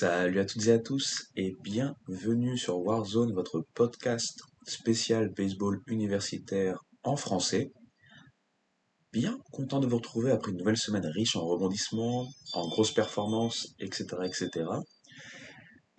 Salut à toutes et à tous et bienvenue sur Warzone, votre podcast spécial baseball universitaire en français. Bien content de vous retrouver après une nouvelle semaine riche en rebondissements, en grosses performances, etc., etc.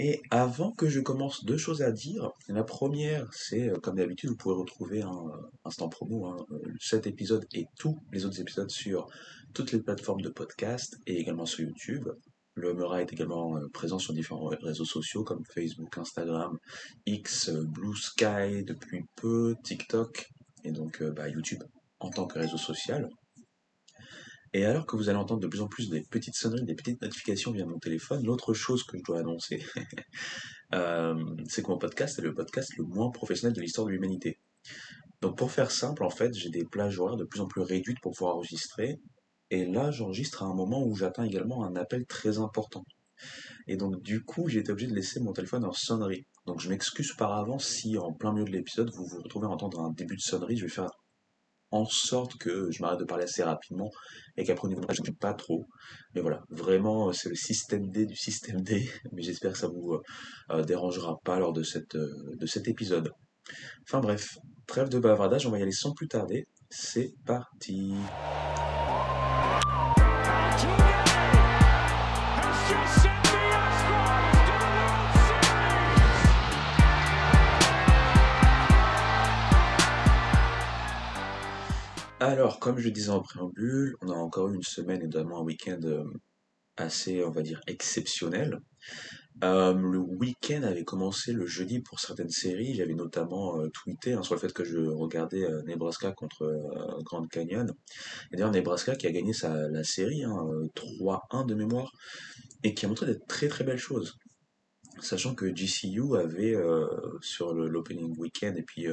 Et avant que je commence, deux choses à dire. La première, c'est comme d'habitude, vous pouvez retrouver un instant promo, cet épisode et tous les autres épisodes sur toutes les plateformes de podcast et également sur YouTube. Le Mera est également présent sur différents réseaux sociaux comme Facebook, Instagram, X, Blue Sky depuis peu, TikTok et donc YouTube en tant que réseau social. Et alors que vous allez entendre de plus en plus des petites sonneries, des petites notifications via mon téléphone, l'autre chose que je dois annoncer, c'est que mon podcast est le podcast le moins professionnel de l'histoire de l'humanité. Donc pour faire simple, en fait, j'ai des plages horaires de plus en plus réduites pour pouvoir enregistrer. Et là, j'enregistre à un moment où j'atteins également un appel très important. Et donc du coup, j'ai été obligé de laisser mon téléphone en sonnerie. Donc je m'excuse par avance si en plein milieu de l'épisode, vous vous retrouvez à entendre un début de sonnerie. Je vais faire en sorte que je m'arrête de parler assez rapidement et qu'après au niveau de la je ne pas trop. Mais voilà, vraiment, c'est le système D du système D, mais j'espère que ça vous dérangera pas lors de cet épisode. Enfin bref, trêve de bavardage, on va y aller sans plus tarder. C'est parti. Alors, comme je le disais en préambule, on a encore eu une semaine et notamment un week-end assez, on va dire, exceptionnel. Le week-end avait commencé le jeudi pour certaines séries. J'avais notamment tweeté sur le fait que je regardais Nebraska contre Grand Canyon. Et d'ailleurs, Nebraska qui a gagné la série, 3-1 de mémoire, et qui a montré des très très belles choses. Sachant que GCU avait, sur l'opening week-end et puis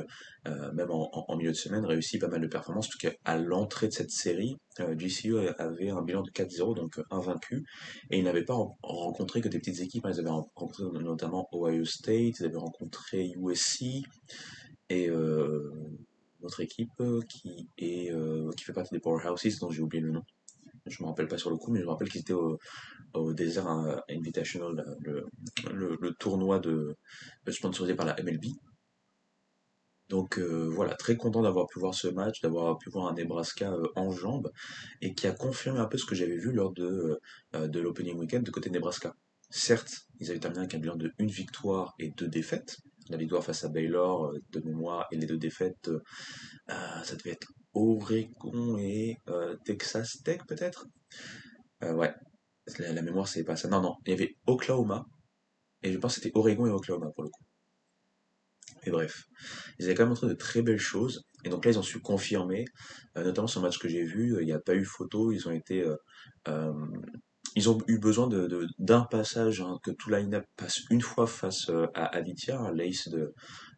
même en milieu de semaine, réussi pas mal de performances. En tout cas, à l'entrée de cette série, GCU avait un bilan de 4-0, donc invaincu. Et ils n'avaient pas rencontré que des petites équipes, hein. Ils avaient rencontré notamment Ohio State, ils avaient rencontré USC et notre équipe qui fait partie des Powerhouses, dont j'ai oublié le nom. Je me rappelle pas sur le coup, mais je me rappelle qu'ils étaient au Desert Invitational, là, le tournoi sponsorisé par la MLB. Donc voilà, très content d'avoir pu voir ce match, d'avoir pu voir un Nebraska en jambes, et qui a confirmé un peu ce que j'avais vu lors de l'opening weekend de côté de Nebraska. Certes, ils avaient terminé avec un bilan de une victoire et deux défaites. La victoire face à Baylor de mémoire et les deux défaites, ça devait être Oregon et Texas Tech peut-être. Ouais, la mémoire c'est pas ça. Non, non, il y avait Oklahoma, et je pense que c'était Oregon et Oklahoma pour le coup. Et bref, ils avaient quand même montré de très belles choses. Et donc là, ils ont su confirmer, notamment sur le match que j'ai vu, il n'y a pas eu photo, euh, ils ont eu besoin d'un passage, hein, que tout line-up passe une fois face à Aditya, l'ace de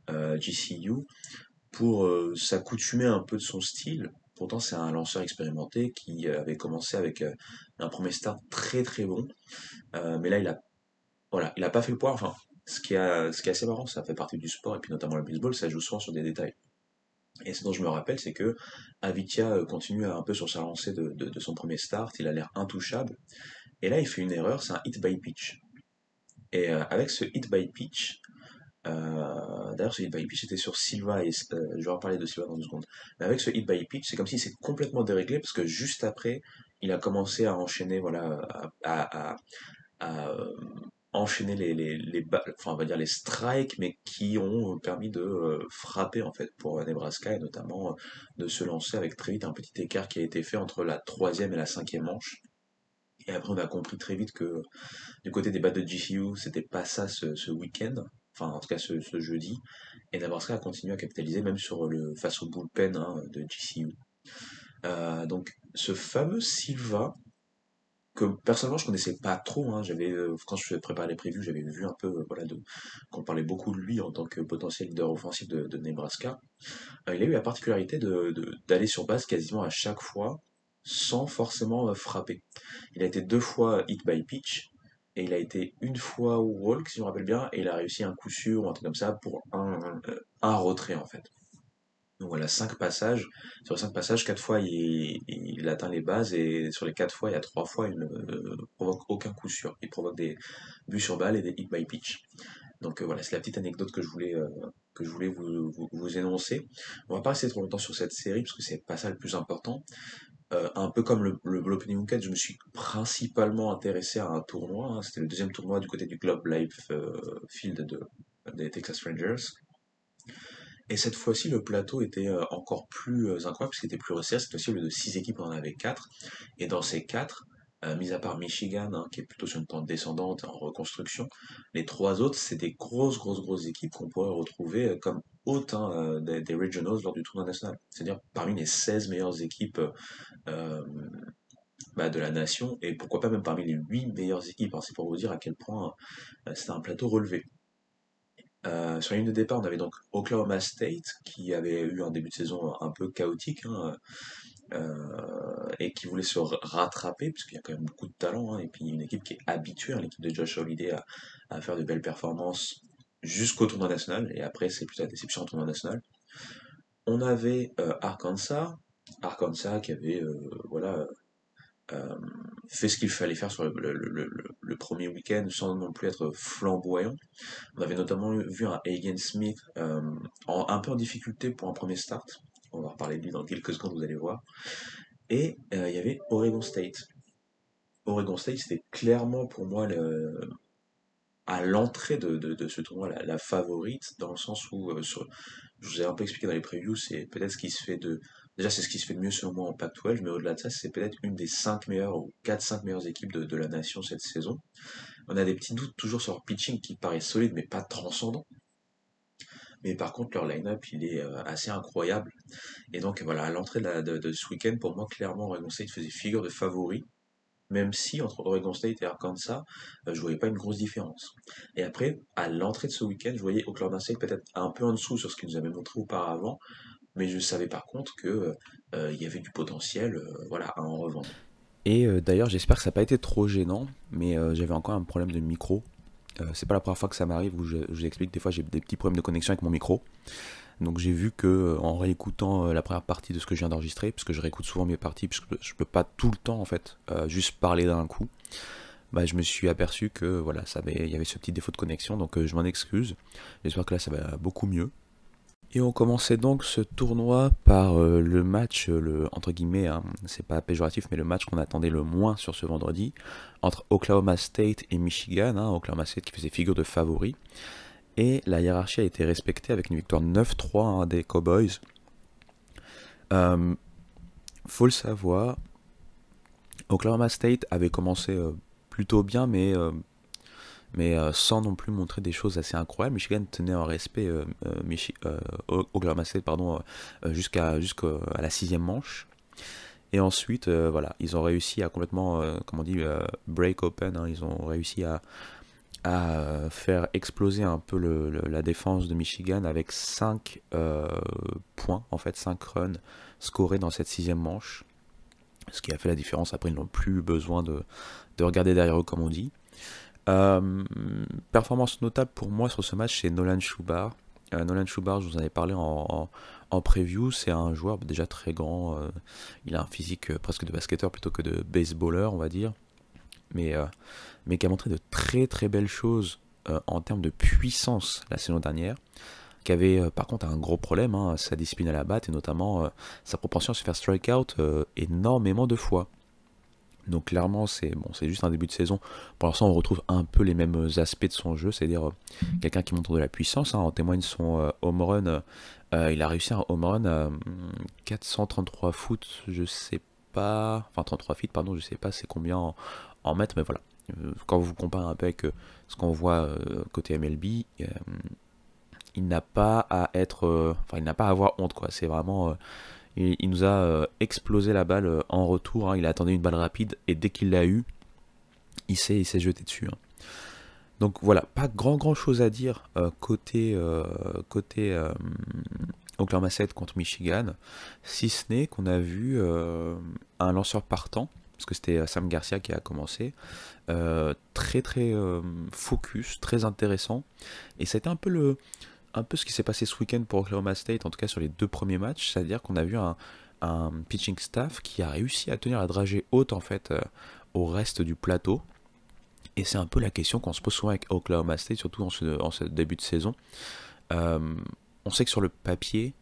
GCU, pour s'accoutumer un peu de son style. Pourtant, c'est un lanceur expérimenté qui avait commencé avec un premier start très très bon. Mais là, voilà, il a pas fait le poids. Enfin, ce qui est assez marrant, ça fait partie du sport, et puis notamment le baseball, ça joue souvent sur des détails. Et ce dont je me rappelle, c'est que Avicii continue un peu sur sa lancée de son premier start, il a l'air intouchable. Et là, il fait une erreur, c'est un hit by pitch. Et avec ce hit by pitch, d'ailleurs, ce hit by pitch était sur Silva, et je vais reparler de Silva dans 2 secondes. Mais avec ce hit by pitch, c'est comme si c'est complètement déréglé, parce que juste après, il a commencé à enchaîner, voilà, à enchaîner enfin, on va dire les strikes, mais qui ont permis de frapper en fait pour Nebraska, et notamment de se lancer avec très vite un petit écart qui a été fait entre la troisième et la cinquième manche. Et après, on a compris très vite que du côté des bats de GCU, c'était pas ça ce week-end, enfin en tout cas ce jeudi, et Nebraska a continué à capitaliser même sur face au bullpen, de GCU. Donc ce fameux Silva, que personnellement je connaissais pas trop, hein. Quand je préparais les previews, j'avais vu un peu, voilà, qu'on parlait beaucoup de lui en tant que potentiel leader offensif de Nebraska. Il a eu la particularité d'aller sur base quasiment à chaque fois sans forcément frapper. Il a été 2 fois hit by pitch, et il a été une fois walk si je me rappelle bien, et il a réussi un coup sûr ou un truc comme ça pour un retrait en fait. Donc voilà, 5 passages. Sur les 5 passages, 4 fois il atteint les bases et sur les 4 fois, il y a 3 fois il ne provoque aucun coup sûr. Il provoque des buts sur balle et des hit by pitch. Donc voilà, c'est la petite anecdote que je voulais vous énoncer. On va pas rester trop longtemps sur cette série parce que c'est pas ça le plus important. Un peu comme l'Opening Weekend, je me suis principalement intéressé à un tournoi, hein. C'était le deuxième tournoi du côté du Globe Life Field des Texas Rangers. Et cette fois-ci, le plateau était encore plus incroyable, parce qu'il était plus resserré. Cette fois-ci, au lieu de 6 équipes, on en avait 4. Et dans ces 4, mis à part Michigan, hein, qui est plutôt sur une pente descendante en reconstruction, les 3 autres, c'est des grosses équipes qu'on pourrait retrouver comme hôtes, hein, des Regionals lors du tournoi national. C'est-à-dire parmi les 16 meilleures équipes euh, de la nation, et pourquoi pas même parmi les 8 meilleures équipes, hein. C'est pour vous dire à quel point c'était un plateau relevé. Sur la ligne de départ, on avait donc Oklahoma State qui avait eu un début de saison un peu chaotique, hein, et qui voulait se rattraper parce qu'il y a quand même beaucoup de talent, hein, et puis une équipe qui est habituée, hein, l'équipe de Josh Holiday, à faire de belles performances jusqu'au tournoi national et après c'est plus la déception au tournoi national. On avait Arkansas qui avait voilà euh, fait ce qu'il fallait faire sur le premier week-end sans non plus être flamboyant. On avait notamment vu un Hagen Smith un peu en difficulté pour un premier start. On va reparler de lui dans quelques secondes, vous allez voir. Et il y avait Oregon State. Oregon State, c'était clairement pour moi à l'entrée de ce tournoi la favorite, dans le sens où, je vous ai un peu expliqué dans les previews, c'est peut-être ce qui se fait de... Déjà, c'est ce qui se fait de mieux selon moi en Pac-12, mais au-delà de ça, c'est peut-être une des 5 meilleures ou 4-5 meilleures équipes de la nation cette saison. On a des petits doutes toujours sur leur pitching qui paraît solide, mais pas transcendant. Mais par contre, leur line-up, il est assez incroyable. Et donc, voilà, à l'entrée de ce week-end, pour moi, clairement, Oregon State faisait figure de favori. Même si, entre Oregon State et Arkansas, je voyais pas une grosse différence. Et après, à l'entrée de ce week-end, je voyais Oklahoma State peut-être un peu en dessous sur ce qu'ils nous avaient montré auparavant. Mais je savais par contre que il y avait du potentiel voilà, à en revendre. Et d'ailleurs, j'espère que ça n'a pas été trop gênant, mais j'avais encore un problème de micro. C'est pas la première fois que ça m'arrive où je vous explique, des fois j'ai des petits problèmes de connexion avec mon micro. Donc j'ai vu que en réécoutant la première partie de ce que je viens d'enregistrer, parce que je réécoute souvent mes parties, parce que je peux pas tout le temps en fait juste parler d'un coup, bah, je me suis aperçu que voilà, il y avait ce petit défaut de connexion, donc je m'en excuse. J'espère que là ça va beaucoup mieux. Et on commençait donc ce tournoi par le match, entre guillemets, hein, c'est pas péjoratif, mais le match qu'on attendait le moins sur ce vendredi, entre Oklahoma State et Michigan, hein, Oklahoma State qui faisait figure de favori. Et la hiérarchie a été respectée avec une victoire 9-3, hein, des Cowboys. Euh, Faut le savoir, Oklahoma State avait commencé plutôt bien, mais sans non plus montrer des choses assez incroyables. Michigan tenait en respect Oklahoma State pardon, jusqu'à la sixième manche. Et ensuite, voilà, ils ont réussi à complètement, comment on dit, break open. Hein, ils ont réussi à faire exploser un peu la défense de Michigan avec 5 points, en fait 5 runs scorés dans cette sixième manche. Ce qui a fait la différence. Après, ils n'ont plus besoin de regarder derrière eux, comme on dit. Euh, Performance notable pour moi sur ce match, c'est Nolan Schubart. Nolan Schubart, je vous en avais parlé en preview, c'est un joueur déjà très grand. Il a un physique presque de basketteur plutôt que de baseballeur, on va dire. Mais, euh, mais qui a montré de très belles choses en termes de puissance la saison dernière. Qui avait par contre un gros problème, hein, sa discipline à la batte et notamment sa propension à se faire strike-out énormément de fois. Donc clairement, c'est juste un début de saison. Pour l'instant, on retrouve un peu les mêmes aspects de son jeu, c'est-à-dire quelqu'un qui montre de la puissance. Hein, en témoigne son home run. Il a réussi un home run à 433 foot, je sais pas, enfin 33 feet, pardon, je sais pas c'est combien en mètres, mais voilà. Quand vous comparez un peu avec ce qu'on voit côté MLB, il n'a pas à être, enfin il n'a pas à avoir honte quoi. C'est vraiment il nous a explosé la balle en retour, hein. Il attendait une balle rapide et dès qu'il l'a eu, il s'est jeté dessus, hein. Donc voilà, pas grand chose à dire côté Oklahoma State contre Michigan, si ce n'est qu'on a vu un lanceur partant, parce que c'était Sam Garcia qui a commencé, très focus, très intéressant, et c'était un peu un peu ce qui s'est passé ce week-end pour Oklahoma State, en tout cas sur les 2 premiers matchs, c'est-à-dire qu'on a vu un pitching staff qui a réussi à tenir la dragée haute en fait au reste du plateau. Et c'est un peu la question qu'on se pose souvent avec Oklahoma State, surtout en ce début de saison. Euh, on sait que sur le papier,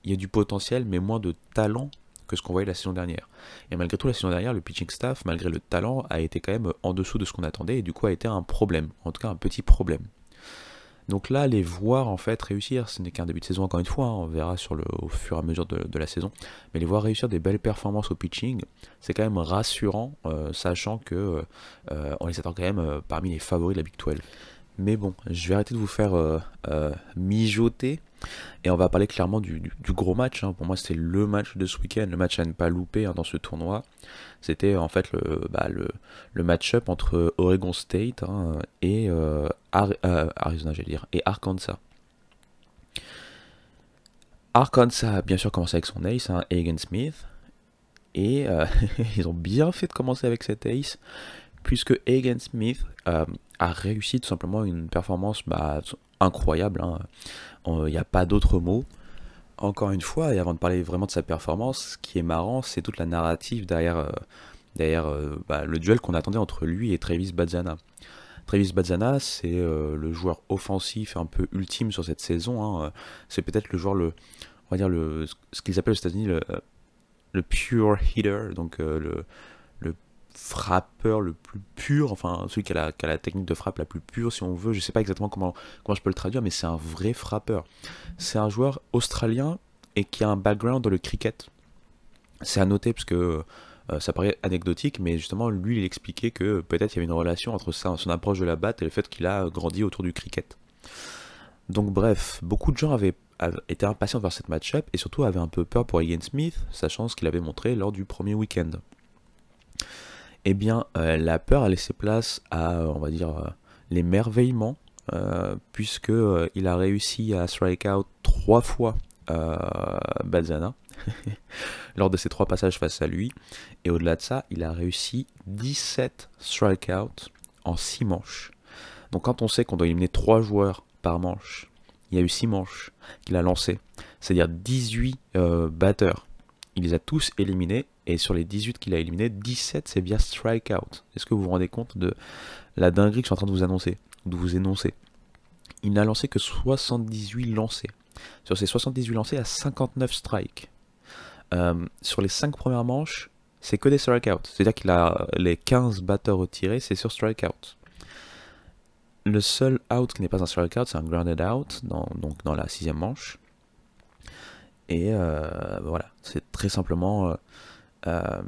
il y a du potentiel, mais moins de talent que ce qu'on voyait la saison dernière. Et malgré tout, la saison dernière, le pitching staff, malgré le talent, a été quand même en dessous de ce qu'on attendait, et du coup a été un problème, en tout cas un petit problème. Donc là, les voir en fait réussir, ce n'est qu'un début de saison encore une fois, hein, on verra au fur et à mesure de la saison, mais les voir réussir des belles performances au pitching, c'est quand même rassurant, sachant que on les attend quand même parmi les favoris de la Big 12. Mais bon, je vais arrêter de vous faire mijoter et on va parler clairement du gros match, hein. Pour moi, c'était le match de ce week-end, le match à ne pas louper, hein, dans ce tournoi. C'était en fait le match-up entre Oregon State, hein, et Arizona, j'allais dire, et Arkansas. Arkansas a bien sûr commencé avec son ace, hein, Hagen Smith. Et ils ont bien fait de commencer avec cet ace, puisque Hagen Smith a réussi tout simplement une performance incroyable, hein. Il n'y a pas d'autre mot. Encore une fois, et avant de parler vraiment de sa performance, ce qui est marrant, c'est toute la narrative derrière le duel qu'on attendait entre lui et Travis Bazzana. Travis Bazzana, c'est le joueur offensif un peu ultime sur cette saison, hein. C'est peut-être le joueur, on va dire ce qu'ils appellent aux États-Unis le pure hitter, donc le frappeur le plus pur, enfin celui qui a la technique de frappe la plus pure si on veut, je sais pas exactement comment je peux le traduire, mais c'est un vrai frappeur. C'est un joueur australien et qui a un background dans le cricket. C'est à noter parce que ça paraît anecdotique, mais justement lui il expliquait que peut-être il y avait une relation entre son approche de la batte et le fait qu'il a grandi autour du cricket. Donc bref, beaucoup de gens avaient été impatients de voir cette match-up et surtout avaient un peu peur pour Ian Smith, sachant ce qu'il avait montré lors du premier week-end. Eh bien, la peur a laissé place à, on va dire, l'émerveillement, puisque il a réussi à strike out 3 fois Bazzana lors de ses 3 passages face à lui, et au-delà de ça, il a réussi 17 strikeouts en 6 manches. Donc quand on sait qu'on doit éliminer 3 joueurs par manche, il y a eu 6 manches qu'il a lancées, c'est-à-dire 18 batteurs. Il les a tous éliminés, et sur les 18 qu'il a éliminés, 17 c'est via strikeout. Est-ce que vous vous rendez compte de la dinguerie que je suis en train de vous annoncer, de vous énoncer? Il n'a lancé que 78 lancés. Sur ces 78 lancés, il a 59 strikes. Sur les 5 premières manches, c'est que des strikeouts. C'est-à-dire qu'il a les 15 batteurs retirés, c'est sur strikeout. Le seul out qui n'est pas un strikeout, c'est un grounded out, donc dans la 6ème manche. Et voilà, c'est très simplement... on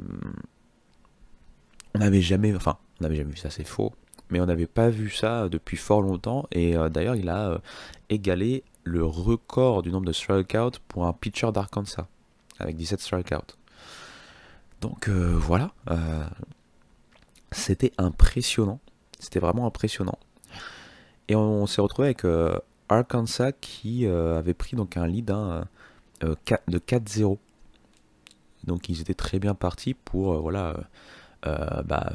n'avait jamais vu ça, c'est faux, mais on n'avait pas vu ça depuis fort longtemps, et d'ailleurs il a égalé le record du nombre de strikeouts pour un pitcher d'Arkansas, avec 17 strikeouts. Donc voilà, c'était impressionnant, c'était vraiment impressionnant. Et on s'est retrouvé avec Arkansas qui avait pris donc un lead, hein, de 4-0. Donc ils étaient très bien partis pour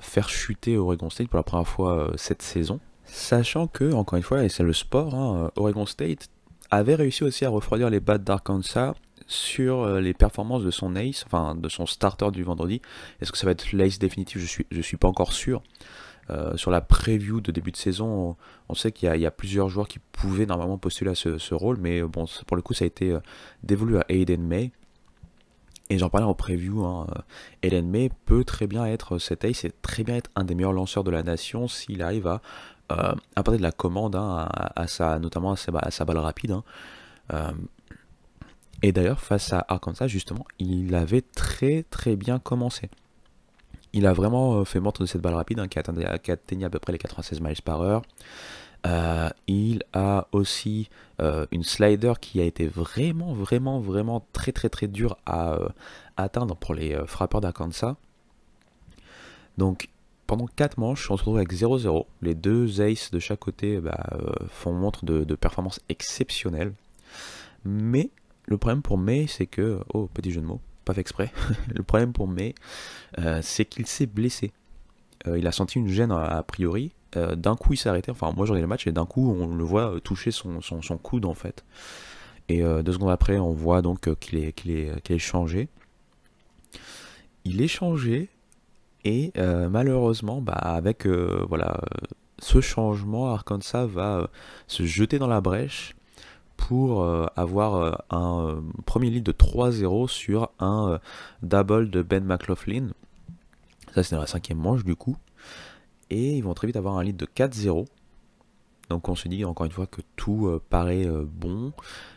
faire chuter Oregon State pour la première fois cette saison. Sachant que, encore une fois, et c'est le sport, hein, Oregon State avait réussi aussi à refroidir les battes d'Arkansas sur les performances de son ace, enfin de son starter du vendredi. Est-ce que ça va être l'ace définitif? Je suis pas encore sûr. Sur la preview de début de saison, on sait qu'il y a plusieurs joueurs qui pouvaient normalement postuler à ce rôle, mais bon, pour le coup, ça a été dévolu à Aiden May. Et j'en parlais en preview, hein, Aiden May peut très bien être cet ace, et très bien être un des meilleurs lanceurs de la nation s'il arrive à apporter de la commande, hein, notamment à sa balle rapide, hein. Et d'ailleurs, face à Arkansas, justement, il avait très très bien commencé. Il a vraiment fait montre de cette balle rapide, hein, qui atteignait à peu près les 96 miles par heure. Il a aussi une slider qui a été vraiment très très très dur à atteindre pour les frappeurs d'Arkansas. Donc pendant 4 manches, on se retrouve avec 0-0. Les deux aces de chaque côté font montre de performances exceptionnelles. Mais le problème pour May, c'est que... Oh, petit jeu de mots, pas fait exprès. Le problème pour May, c'est qu'il s'est blessé. il a senti une gêne a priori. D'un coup, il s'est arrêté. Enfin, moi, j'en ai le match et d'un coup, on le voit toucher son coude en fait. Et 2 secondes après, on voit donc qu'il est changé. Il est changé et malheureusement, bah, avec voilà, ce changement, Arkansas va se jeter dans la brèche pour avoir un premier lead de 3-0 sur un double de Ben McLaughlin. Ça, c'est dans la 5e manche du coup. Et ils vont très vite avoir un lead de 4-0. Donc on se dit encore une fois que tout paraît bon.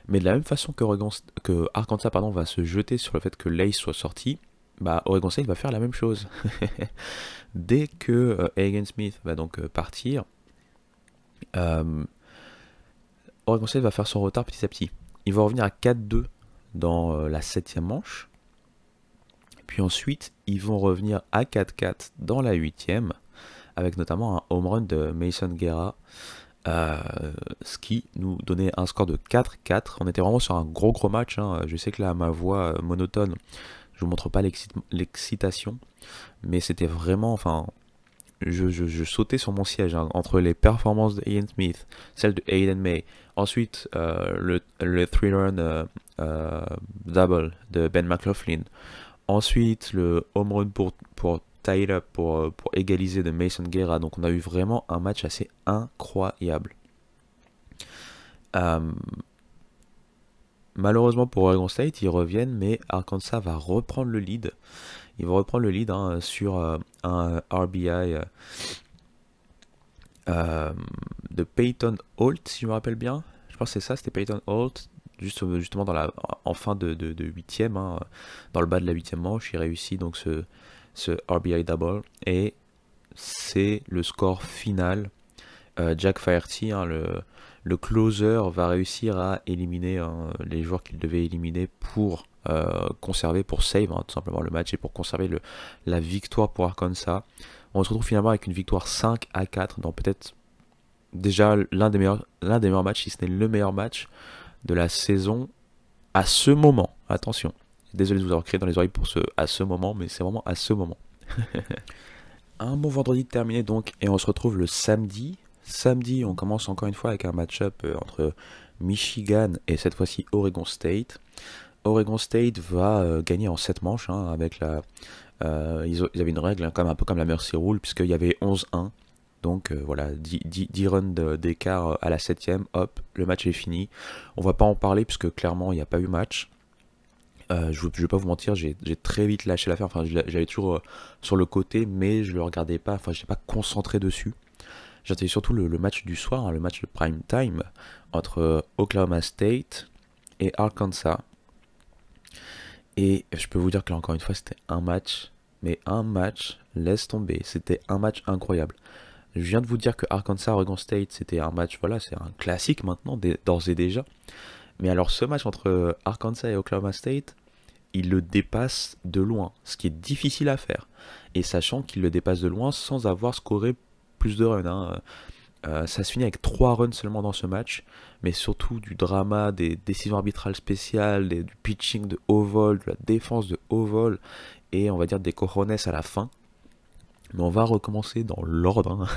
Mais de la même façon que Arkansas va se jeter sur le fait que Lace soit sorti, bah, Oregon State va faire la même chose. Dès que Hagen Smith va donc partir, euh, Oregon State va faire son retard petit à petit. Il va revenir à 4-2 dans la 7e manche. Puis ensuite, ils vont revenir à 4-4 dans la 8e, avec notamment un home run de Mason Guerra, ce qui nous donnait un score de 4-4. On était vraiment sur un gros match, hein. Je sais que là, ma voix monotone, je vous montre pas l'excitation, mais c'était vraiment, enfin, je sautais sur mon siège, hein, entre les performances de Ian Smith, celle de Aiden May, ensuite le 3-run double de Ben McLaughlin, ensuite le home run pour Tyler pour égaliser de Mason Guerra. Donc on a eu vraiment un match assez incroyable. Malheureusement pour Oregon State, ils reviennent, mais Arkansas va reprendre le lead. Ils vont reprendre le lead, hein, sur un RBI de Peyton Holt, si je me rappelle bien. Je pense que c'est ça, c'était Peyton Holt. Justement en fin de 8e, hein, dans le bas de la 8e manche, il réussit donc ce RBI double. Et c'est le score final. Jack Flaherty, hein, le closer, va réussir à éliminer, hein, les joueurs qu'il devait éliminer pour save, hein, tout simplement le match, et pour conserver la victoire pour Arkansas. On se retrouve finalement avec une victoire 5-4 dans peut-être déjà l'un des meilleurs matchs, si ce n'est le meilleur match de la saison à ce moment. Attention, désolé de vous avoir crié dans les oreilles pour à ce moment, mais c'est vraiment à ce moment. Un bon vendredi terminé donc, et on se retrouve le samedi. Samedi, on commence encore une fois avec un match-up entre Michigan et cette fois-ci Oregon State. Oregon State va gagner en 7 manches, hein, avec ils avaient une règle, hein, un peu comme la Mercy Rule, puisqu'il y avait 11-1. Donc voilà, 10 runs d'écart à la 7e, hop, le match est fini. On va pas en parler puisque clairement il n'y a pas eu match. Je vais pas vous mentir, j'ai très vite lâché l'affaire, enfin j'avais toujours sur le côté, mais je le regardais pas, enfin je n'étais pas concentré dessus. J'attendais surtout le match du soir, hein, le match de prime time entre Oklahoma State et Arkansas. Et je peux vous dire que là encore une fois c'était un match, mais un match, laisse tomber, c'était un match incroyable. Je viens de vous dire que Arkansas-Oregon State, c'était un match, voilà, c'est un classique maintenant, d'ores et déjà. Mais alors ce match entre Arkansas et Oklahoma State, il le dépasse de loin, ce qui est difficile à faire. Et sachant qu'il le dépasse de loin sans avoir scoré plus de runs, hein. Ça se finit avec 3 runs seulement dans ce match, mais surtout du drama, des décisions arbitrales spéciales, du pitching de haut vol, de la défense de haut vol, et on va dire des cojones à la fin. Mais on va recommencer dans l'ordre, hein.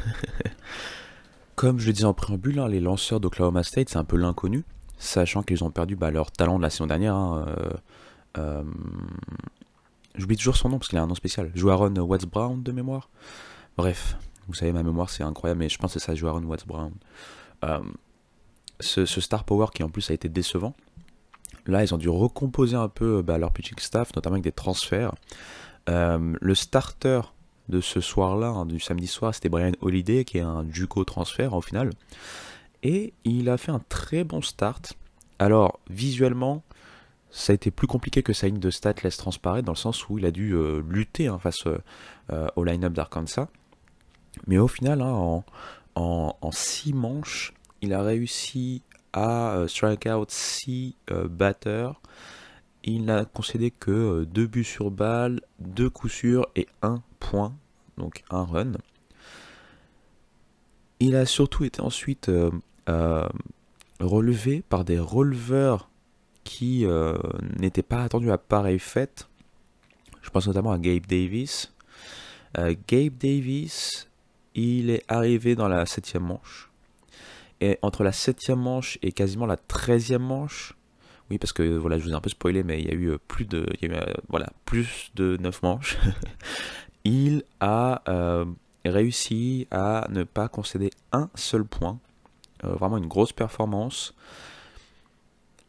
Comme je le disais en préambule, hein, les lanceurs d'Oklahoma State, c'est un peu l'inconnu, sachant qu'ils ont perdu leur talent de la saison dernière, hein. J'oublie toujours son nom parce qu'il a un nom spécial. Juaron Watts Brown de mémoire. Bref, vous savez, ma mémoire c'est incroyable, mais je pense que c'est ça, Juaron Watts Brown. Ce star power qui en plus a été décevant. Là, ils ont dû recomposer un peu leur pitching staff, notamment avec des transferts. Le starter de ce soir-là, hein, du samedi soir, c'était Brian Holiday, qui est un JUCO transfert au final. Et il a fait un très bon start. Alors, visuellement, ça a été plus compliqué que sa ligne de stats laisse transparaître, dans le sens où il a dû lutter, hein, face au line-up d'Arkansas. Mais au final, hein, en 6 manches, il a réussi à strike out 6 batteurs. Il n'a concédé que 2 buts sur balle, 2 coups sûrs et 1 point, donc 1 run. Il a surtout été ensuite relevé par des releveurs qui n'étaient pas attendus à pareille fête. Je pense notamment à Gabe Davis. Gabe Davis, il est arrivé dans la septième manche. Et entre la septième manche et quasiment la 13e manche, oui, parce que voilà, je vous ai un peu spoilé, mais il y a eu voilà, plus de 9 manches. Il a réussi à ne pas concéder un seul point. Vraiment une grosse performance.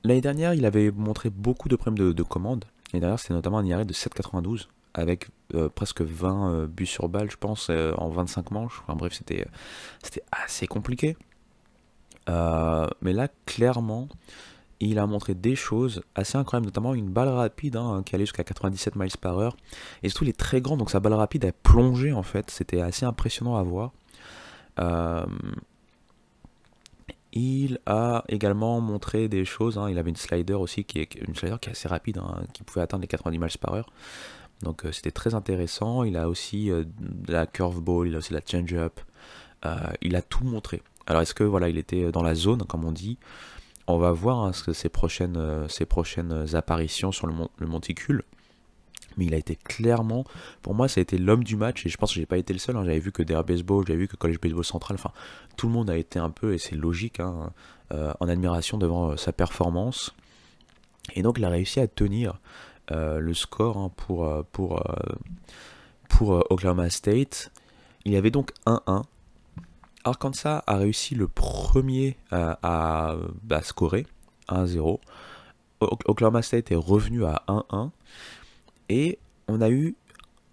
L'année dernière, il avait montré beaucoup de problèmes de commande. L'année dernière, c'était notamment un IRA de 7,92 avec presque 20 buts sur balle, je pense, en 25 manches. Enfin bref, c'était assez compliqué. Mais là, clairement, il a montré des choses assez incroyables, notamment une balle rapide qui allait jusqu'à 97 miles par heure. Et surtout, il est très grand, donc sa balle rapide a plongé en fait. C'était assez impressionnant à voir. Euh, il a également montré des choses. Il avait une slider aussi, une slider qui est assez rapide, qui pouvait atteindre les 90 miles par heure. Donc c'était très intéressant. Il a aussi de la curveball, il a aussi de la change-up. Il a tout montré. Alors est-ce que voilà, il était dans la zone, comme on dit. On va voir ses prochaines apparitions sur le monticule. Mais il a été clairement, pour moi, ça a été l'homme du match. Et je pense que j'ai pas été le seul. J'avais vu que DR Baseball, j'avais vu que College Baseball Central. Enfin, tout le monde a été un peu, et c'est logique, en admiration devant sa performance. Et donc, il a réussi à tenir le score pour Oklahoma State. Il y avait donc 1-1. Arkansas a réussi le premier à scorer 1-0. Oklahoma State est revenu à 1-1. Et on a eu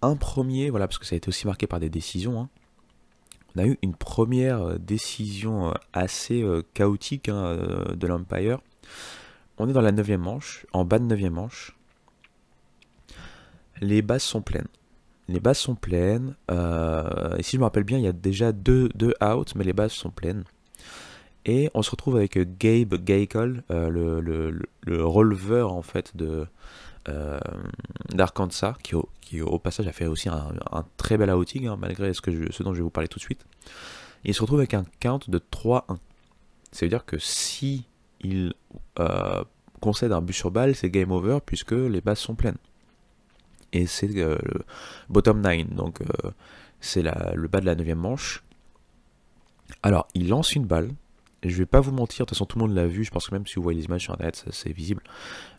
un premier, voilà, parce que ça a été aussi marqué par des décisions. On a eu une première décision assez chaotique de l'Umpire. On est dans la 9e manche, en bas de 9e manche. Les bases sont pleines. Les bases sont pleines. Et si je me rappelle bien, il y a déjà deux outs, mais les bases sont pleines. Et on se retrouve avec Gabe Gaekle, le releveur en fait d'Arkansas, qui au passage a fait aussi un très bel outing, malgré ce dont je vais vous parler tout de suite. Et il se retrouve avec un count de 3-1. Ça veut dire que si il concède un but sur balle, c'est game over puisque les bases sont pleines. Et c'est le bottom 9, donc c'est le bas de la 9e manche. Alors, il lance une balle. Je vais pas vous mentir, de toute façon tout le monde l'a vu, je pense que même si vous voyez les images sur internet, c'est visible.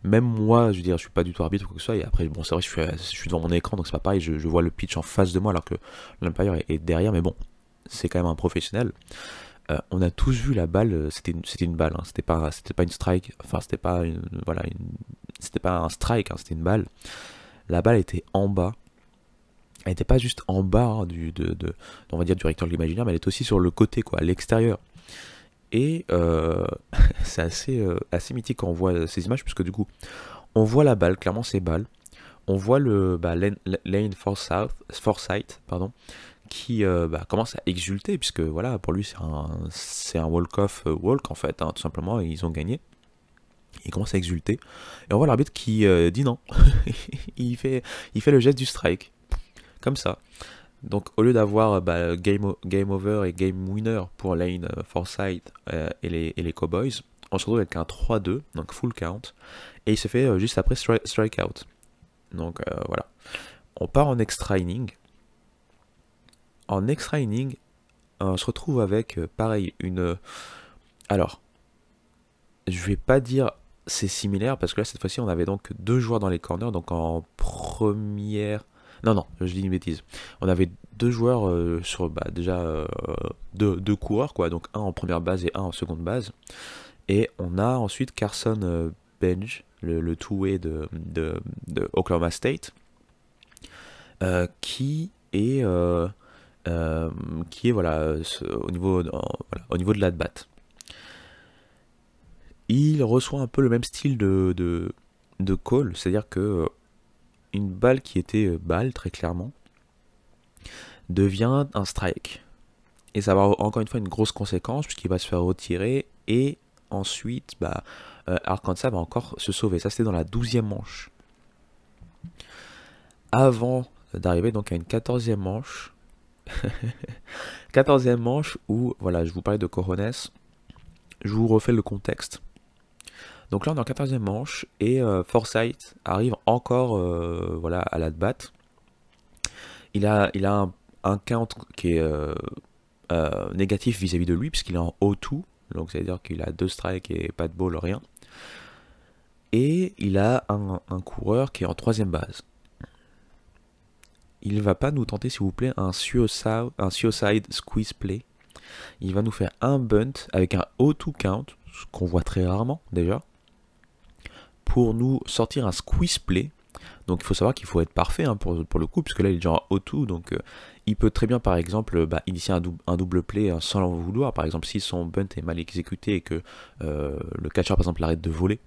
Même moi, je veux dire, je suis pas du tout arbitre ou quoi que ce soit, et après, bon, c'est vrai, je suis devant mon écran, donc c'est pas pareil, je vois le pitch en face de moi alors que l'umpire est derrière, mais bon, c'est quand même un professionnel. On a tous vu la balle, c'était une balle, c'était pas une strike, enfin c'était pas c'était pas un strike, c'était une balle. La balle était en bas. Elle n'était pas juste en bas on va dire du rectangle imaginaire, mais elle était aussi sur le côté, quoi, à l'extérieur. Et c'est assez mythique quand on voit ces images, puisque du coup, on voit la balle, clairement c'est balle. On voit Lane Forsythe, pardon, qui commence à exulter, puisque voilà, pour lui c'est un walk-off walk en fait, tout simplement, et ils ont gagné. Il commence à exulter. Et on voit l'arbitre qui dit non. il fait le geste du strike. Comme ça. Donc au lieu d'avoir game over et game winner pour Lane Forsythe et les Cowboys, on se retrouve avec un 3-2, donc full count. Et il se fait juste après strikeout. Donc voilà. On part en extra inning. En extra inning, on se retrouve avec pareil alors, je vais pas dire c'est similaire parce que là cette fois-ci on avait donc deux joueurs dans les corners, donc en première. Non, je dis une bêtise. On avait deux joueurs sur déjà deux coureurs, quoi, donc un en première base et un en seconde base. Et on a ensuite Carson Bench, le two-way de Oklahoma State, qui est voilà, au niveau de l'at-bat. Il reçoit un peu le même style de call, c'est-à-dire que une balle qui était balle, très clairement, devient un strike. Et ça va avoir encore une fois une grosse conséquence, puisqu'il va se faire retirer, et ensuite, Arkansas va encore se sauver. Ça, c'était dans la 12e manche. Avant d'arriver donc à une 14e manche, 14e manche où, voilà, je vous parlais de Cojones, je vous refais le contexte. Donc là on est en 14e manche et Forsythe arrive encore à la batte. il a un count qui est négatif vis-à-vis de lui, puisqu'il est en O2, donc ça veut dire qu'il a 2 strikes et pas de ball, rien. Et il a un coureur qui est en troisième base. Il va pas nous tenter, s'il vous plaît, un suicide squeeze play. Il va nous faire un bunt avec un O2 count, ce qu'on voit très rarement déjà, pour nous sortir un squeeze play. Donc il faut savoir qu'il faut être parfait hein, pour le coup, puisque là il est déjà en O2, donc il peut très bien par exemple initier un double play sans l'en vouloir. Par exemple si son bunt est mal exécuté et que le catcher par exemple arrête de voler,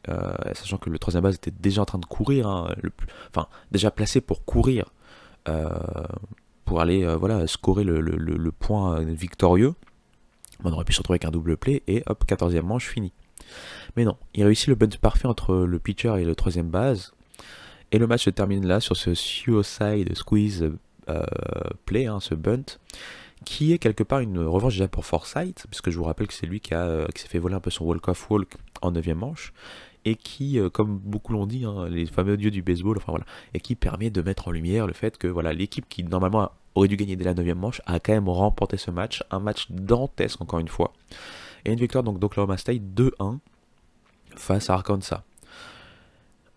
sachant que le troisième base était déjà en train de courir, hein, enfin déjà placé pour courir, euh, pour aller voilà, scorer le point victorieux. On aurait pu se retrouver avec un double play et hop, 14e manche fini. Mais non, il réussit le bunt parfait entre le pitcher et le troisième base. Et le match se termine là sur ce suicide squeeze play, hein, ce bunt, qui est quelque part une revanche déjà pour Forsythe, puisque je vous rappelle que c'est lui qui s'est fait voler un peu son walk-off walk en 9e manche, et qui, comme beaucoup l'ont dit, hein, les fameux dieux du baseball, enfin voilà, et qui permet de mettre en lumière le fait que voilà, l'équipe qui normalement aurait dû gagner dès la 9e manche a quand même remporté ce match, un match dantesque encore une fois, et une victoire donc d'Oklahoma State 2-1 face à Arkansas.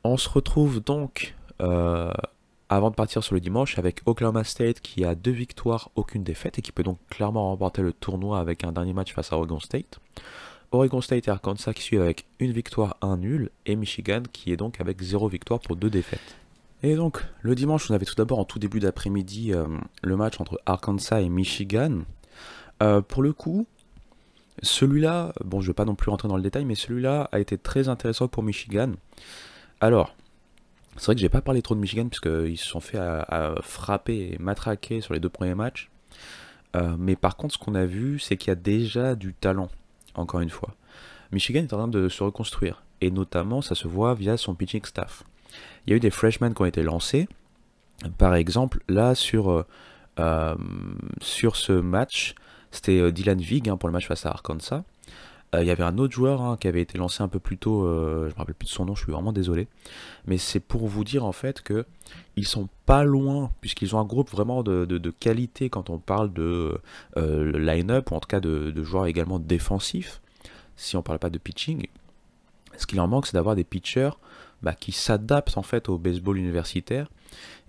On se retrouve donc avant de partir sur le dimanche avec Oklahoma State qui a 2 victoires, aucune défaite et qui peut donc clairement remporter le tournoi avec un dernier match face à Oregon State. Oregon State et Arkansas qui suivent avec 1 victoire, 1 nul, et Michigan qui est donc avec 0 victoire pour 2 défaites. Et donc le dimanche on avait tout d'abord en tout début d'après-midi le match entre Arkansas et Michigan. Pour le coup, celui-là, bon je ne vais pas non plus rentrer dans le détail, mais celui-là a été très intéressant pour Michigan. Alors, c'est vrai que j'ai pas parlé trop de Michigan puisqu'ils se sont fait à frapper et matraquer sur les 2 premiers matchs. Mais par contre, ce qu'on a vu, c'est qu'il y a déjà du talent, encore une fois. Michigan est en train de se reconstruire. Et notamment, ça se voit via son pitching staff. Il y a eu des freshmen qui ont été lancés. Par exemple, là, sur ce match, c'était Dylan Vig hein, pour le match face à Arkansas. Il y avait un autre joueur hein, qui avait été lancé un peu plus tôt, je me rappelle plus de son nom, je suis vraiment désolé. Mais c'est pour vous dire en fait que ils sont pas loin, puisqu'ils ont un groupe vraiment de qualité quand on parle de line-up, ou en tout cas de joueurs également défensifs, si on parle pas de pitching. Ce qu'il en manque, c'est d'avoir des pitchers qui s'adaptent en fait au baseball universitaire.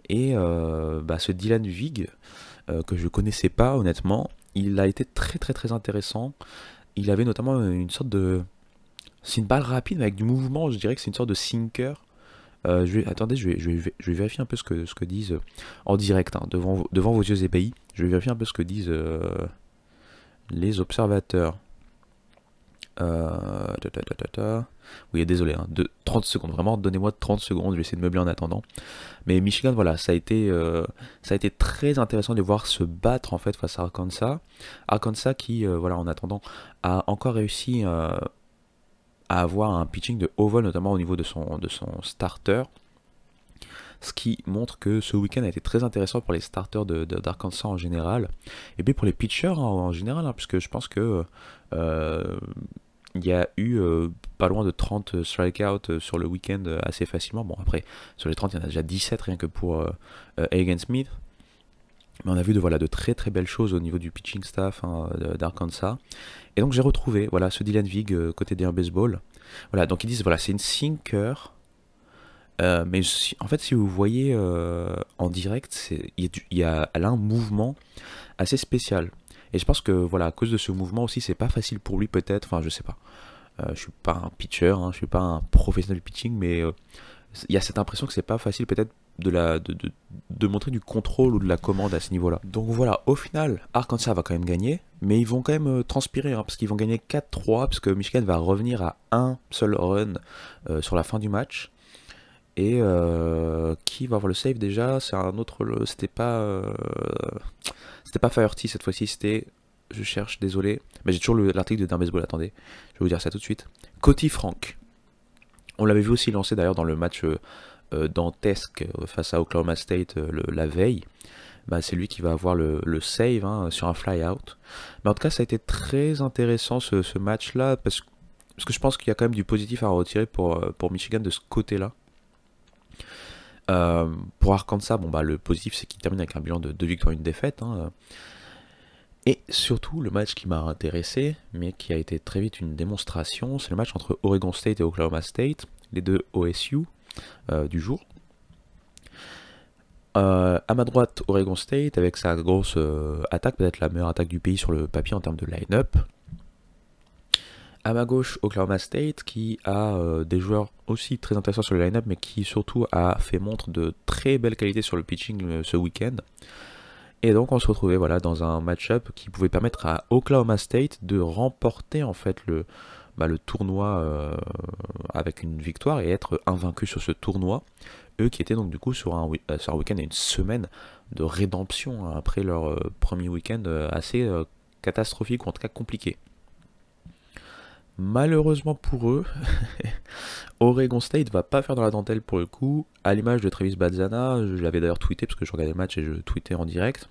Et ce Dylan Vig, que je connaissais pas honnêtement, il a été très très très intéressant. Il avait notamment une sorte de... C'est une balle rapide mais avec du mouvement, je dirais que c'est une sorte de sinker. Attendez, je vais vérifier un peu ce que disent en direct, hein, devant vos yeux ébahis. Je vais vérifier un peu ce que disent les observateurs. Oui, désolé, hein, 30 secondes, vraiment, donnez-moi 30 secondes, je vais essayer de meubler en attendant. Mais Michigan, voilà, ça a été très intéressant de les voir se battre en fait face à Arkansas. Arkansas qui, voilà, en attendant, a encore réussi à avoir un pitching de haut vol, notamment au niveau de son starter. Ce qui montre que ce week-end a été très intéressant pour les starters d'Arkansas en général. Et puis pour les pitchers en général, hein, puisque je pense que il y a eu pas loin de 30 strikeouts sur le week-end assez facilement. Bon, après, sur les 30, il y en a déjà 17 rien que pour Hagen Smith. Mais on a vu de très très belles choses au niveau du pitching staff hein, d'Arkansas. Et donc j'ai retrouvé voilà, ce Dylan Vig côté d'un baseball. Voilà, donc ils disent voilà, c'est une sinker. Mais en fait, si vous voyez en direct, elle a un mouvement assez spécial. Et je pense que voilà, à cause de ce mouvement aussi, c'est pas facile pour lui peut-être. Enfin, je sais pas. Je suis pas un pitcher, hein, je suis pas un professionnel du pitching, mais il y a cette impression que c'est pas facile peut-être de montrer du contrôle ou de la commande à ce niveau-là. Donc voilà, au final, Arkansas va quand même gagner, mais ils vont quand même transpirer, hein, parce qu'ils vont gagner 4-3, parce que Michigan va revenir à un seul run sur la fin du match. Et qui va avoir le save déjà? C'est un autre. C'était pas Faherty cette fois-ci, c'était. Je cherche, désolé. Mais j'ai toujours l'article de D'un Baseball, attendez. Je vais vous dire ça tout de suite. Cody Frank. On l'avait vu aussi lancer d'ailleurs dans le match dantesque face à Oklahoma State la veille. C'est lui qui va avoir le save hein, sur un fly-out. Mais en tout cas, ça a été très intéressant ce match-là, parce que je pense qu'il y a quand même du positif à retirer pour Michigan de ce côté-là. Pour Arkansas, bon, bah, le positif, c'est qu'il termine avec un bilan de 2 victoires et une défaite, hein. Et surtout, le match qui m'a intéressé, mais qui a été très vite une démonstration, c'est le match entre Oregon State et Oklahoma State, les deux OSU du jour. À ma droite, Oregon State, avec sa grosse attaque, peut-être la meilleure attaque du pays sur le papier en termes de line-up. À ma gauche, Oklahoma State, qui a des joueurs aussi très intéressants sur le line-up, mais qui surtout a fait montre de très belles qualités sur le pitching ce week-end. Et donc on se retrouvait voilà, dans un match-up qui pouvait permettre à Oklahoma State de remporter en fait le tournoi avec une victoire et être invaincu sur ce tournoi. Eux qui étaient donc du coup sur un week-end et une semaine de rédemption hein, après leur premier week-end assez catastrophique ou en tout cas compliqué. Malheureusement pour eux, Oregon State va pas faire dans la dentelle pour le coup, à l'image de Travis Bazzana, je l'avais d'ailleurs tweeté parce que je regardais le match et je tweetais en direct.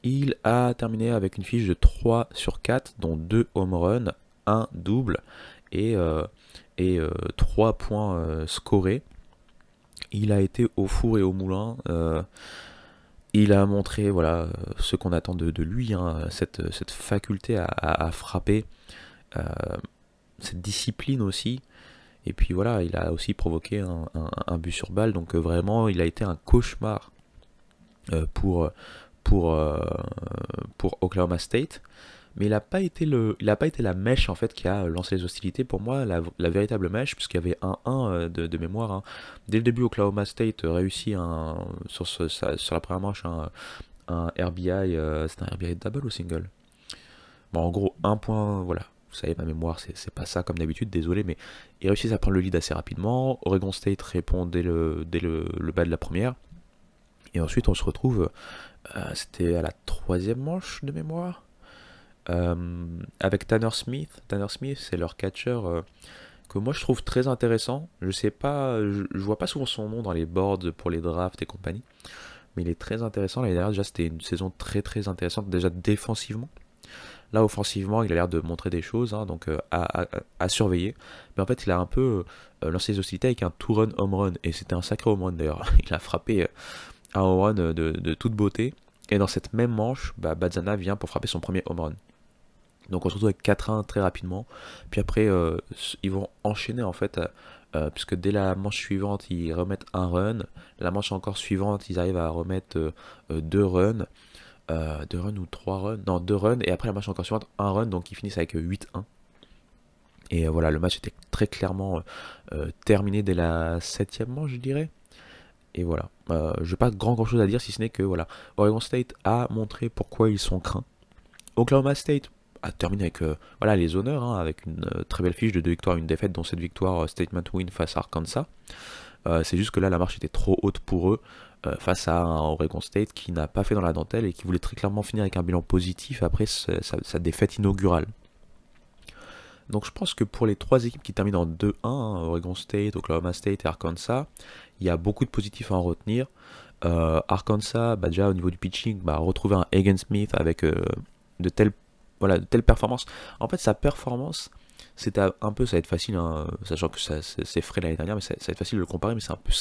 Il a terminé avec une fiche de 3 sur 4, dont 2 home runs, 1 double et 3 points scorés. Il a été au four et au moulin. Il a montré voilà, ce qu'on attend de lui, hein, cette faculté à frapper, cette discipline aussi. Et puis voilà, il a aussi provoqué un but sur balle. Donc vraiment, il a été un cauchemar pour, pour Oklahoma State. Mais il n'a pas été la mèche en fait qui a lancé les hostilités. Pour moi, la véritable mèche, puisqu'il y avait un 1 de mémoire. Hein. Dès le début, Oklahoma State réussit sur la première manche un RBI. C'est un RBI double ou single? Bon, en gros, un point, voilà. Vous savez, ma mémoire, c'est pas ça comme d'habitude, désolé, mais ils réussissent à prendre le lead assez rapidement. Oregon State répond dès le bas de la première. Et ensuite, on se retrouve, c'était à la troisième manche de mémoire. Avec Tanner Smith. Tanner Smith, c'est leur catcher que moi je trouve très intéressant. Je sais pas, je vois pas souvent son nom dans les boards pour les drafts et compagnie, mais il est très intéressant. L'année dernière, déjà, c'était une saison très très intéressante, déjà défensivement. Là, offensivement, il a l'air de montrer des choses, hein, donc à surveiller. Mais en fait, il a un peu lancé les hostilités avec un two-run home run, et c'était un sacré home run d'ailleurs. Il a frappé un home run de toute beauté, et dans cette même manche, Bazzana vient pour frapper son premier home run. Donc on se retrouve avec 4-1 très rapidement. Puis après, ils vont enchaîner en fait, puisque dès la manche suivante, ils remettent un run. La manche encore suivante, ils arrivent à remettre 2 runs. 2 runs ou 3 runs? Non, 2 runs. Et après la manche encore suivante, un run. Donc ils finissent avec 8-1. Et voilà, le match était très clairement terminé dès la 7ème manche, je dirais. Et voilà, je n'ai pas grand chose à dire si ce n'est que voilà, Oregon State a montré pourquoi ils sont craints. Oklahoma State a terminé avec voilà, les honneurs, hein, avec une très belle fiche de 2 victoires et une défaite, dont cette victoire statement win face à Arkansas. C'est juste que là, la marche était trop haute pour eux face à un Oregon State qui n'a pas fait dans la dentelle et qui voulait très clairement finir avec un bilan positif après sa défaite inaugurale. Donc je pense que pour les 3 équipes qui terminent en 2-1, hein, Oregon State, Oklahoma State et Arkansas, il y a beaucoup de positifs à en retenir. Arkansas, déjà au niveau du pitching, retrouver un Hagen Smith avec de telles performances. En fait, sa performance, c'était un peu, ça va être facile, hein, sachant que c'est frais l'année dernière, mais ça va être facile de le comparer, mais c'est un peu